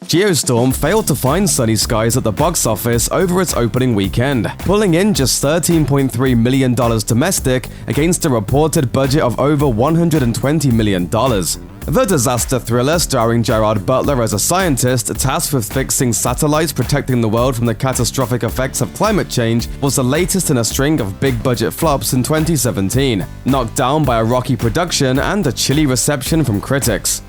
Geostorm failed to find sunny skies at the box office over its opening weekend, pulling in just $13.3 million domestic against a reported budget of over $120 million. The disaster thriller, starring Gerard Butler as a scientist tasked with fixing satellites protecting the world from the catastrophic effects of climate change, was the latest in a string of big-budget flops in 2017, knocked down by a rocky production and a chilly reception from critics.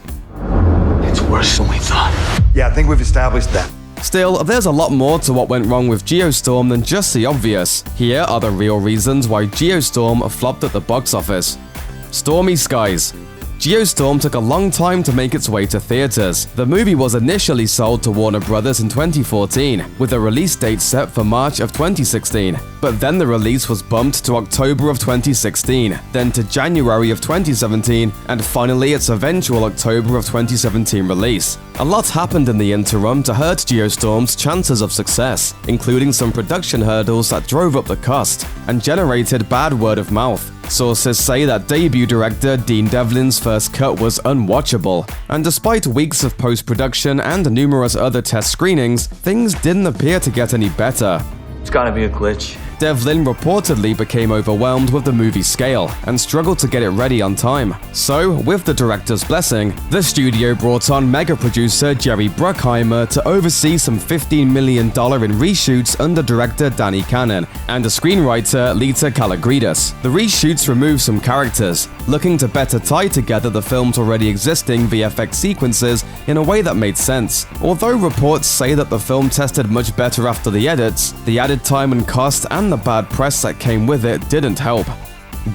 It's worse than we thought. Yeah, I think we've established that. Still, there's a lot more to what went wrong with Geostorm than just the obvious. Here are the real reasons why Geostorm flopped at the box office. Stormy skies. Geostorm took a long time to make its way to theaters. The movie was initially sold to Warner Brothers in 2014, with a release date set for March of 2016. But then the release was bumped to October of 2016, then to January of 2017, and finally its eventual October of 2017 release. A lot happened in the interim to hurt Geostorm's chances of success, including some production hurdles that drove up the cost and generated bad word of mouth. Sources say that debut director Dean Devlin's first cut was unwatchable, and despite weeks of post-production and numerous other test screenings, things didn't appear to get any better. It's gotta be a glitch. Devlin reportedly became overwhelmed with the movie's scale and struggled to get it ready on time. So, with the director's blessing, the studio brought on mega producer Jerry Bruckheimer to oversee some $15 million in reshoots under director Danny Cannon and a screenwriter Lita Kalogridis. The reshoots removed some characters, looking to better tie together the film's already existing VFX sequences in a way that made sense. Although reports say that the film tested much better after the edits, the added time and cost and the bad press that came with it didn't help.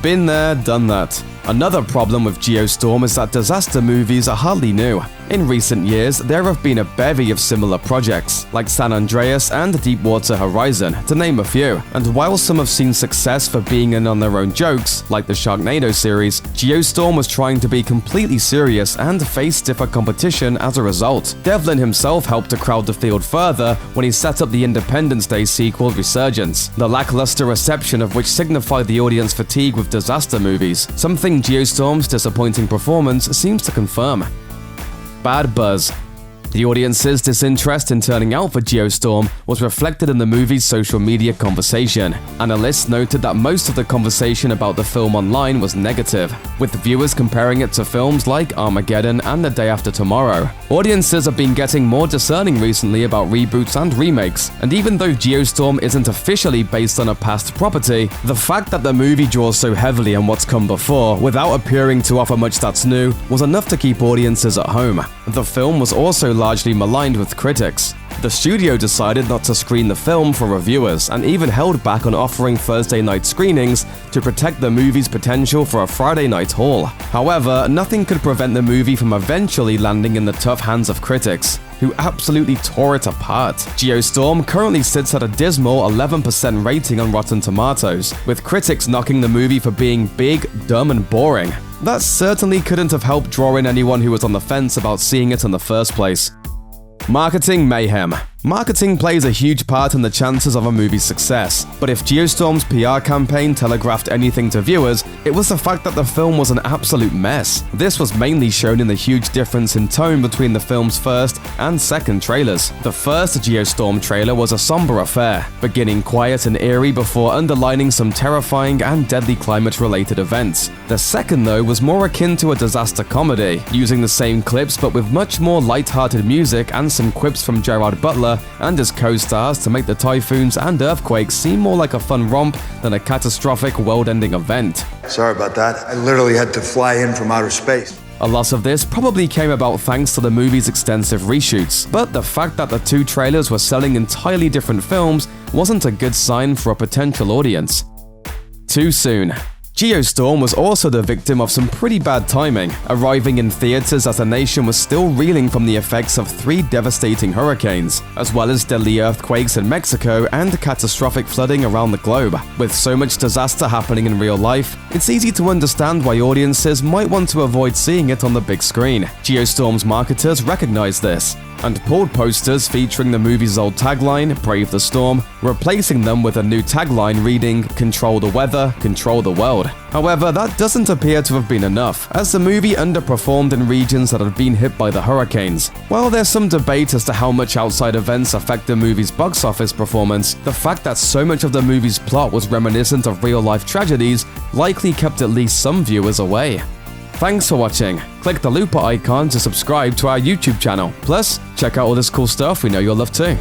Been there, done that. Another problem with Geostorm is that disaster movies are hardly new. In recent years, there have been a bevy of similar projects, like San Andreas and Deepwater Horizon, to name a few. And while some have seen success for being in on their own jokes, like the Sharknado series, Geostorm was trying to be completely serious and face stiffer competition as a result. Devlin himself helped to crowd the field further when he set up the Independence Day sequel Resurgence, the lackluster reception of which signified the audience fatigue with disaster movies, something Geostorm's disappointing performance seems to confirm. Bad buzz. The audience's disinterest in turning out for Geostorm was reflected in the movie's social media conversation. Analysts noted that most of the conversation about the film online was negative, with viewers comparing it to films like Armageddon and The Day After Tomorrow. Audiences have been getting more discerning recently about reboots and remakes, and even though Geostorm isn't officially based on a past property, the fact that the movie draws so heavily on what's come before, without appearing to offer much that's new, was enough to keep audiences at home. The film was also largely maligned with critics. The studio decided not to screen the film for reviewers and even held back on offering Thursday night screenings to protect the movie's potential for a Friday night haul. However, nothing could prevent the movie from eventually landing in the tough hands of critics, who absolutely tore it apart. Geostorm currently sits at a dismal 11% rating on Rotten Tomatoes, with critics knocking the movie for being big, dumb, and boring. That certainly couldn't have helped draw in anyone who was on the fence about seeing it in the first place. Marketing mayhem. Marketing plays a huge part in the chances of a movie's success, but if Geostorm's PR campaign telegraphed anything to viewers, it was the fact that the film was an absolute mess. This was mainly shown in the huge difference in tone between the film's first and second trailers. The first Geostorm trailer was a somber affair, beginning quiet and eerie before underlining some terrifying and deadly climate-related events. The second, though, was more akin to a disaster comedy, using the same clips but with much more light-hearted music and some quips from Gerard Butler and his co-stars to make the typhoons and earthquakes seem more like a fun romp than a catastrophic world-ending event. Sorry about that. I literally had to fly in from outer space. A lot of this probably came about thanks to the movie's extensive reshoots, but the fact that the two trailers were selling entirely different films wasn't a good sign for a potential audience. Too soon. Geostorm was also the victim of some pretty bad timing, arriving in theaters as the nation was still reeling from the effects of 3 devastating hurricanes, as well as deadly earthquakes in Mexico and catastrophic flooding around the globe. With so much disaster happening in real life, it's easy to understand why audiences might want to avoid seeing it on the big screen. Geostorm's marketers recognized this. and pulled posters featuring the movie's old tagline, Brave the Storm, replacing them with a new tagline reading, Control the weather, control the world. However, that doesn't appear to have been enough, as the movie underperformed in regions that had been hit by the hurricanes. While there's some debate as to how much outside events affect the movie's box office performance, the fact that so much of the movie's plot was reminiscent of real-life tragedies likely kept at least some viewers away. Thanks for watching. Click the looper icon to subscribe to our YouTube channel. Plus, check out all this cool stuff we know you'll love too.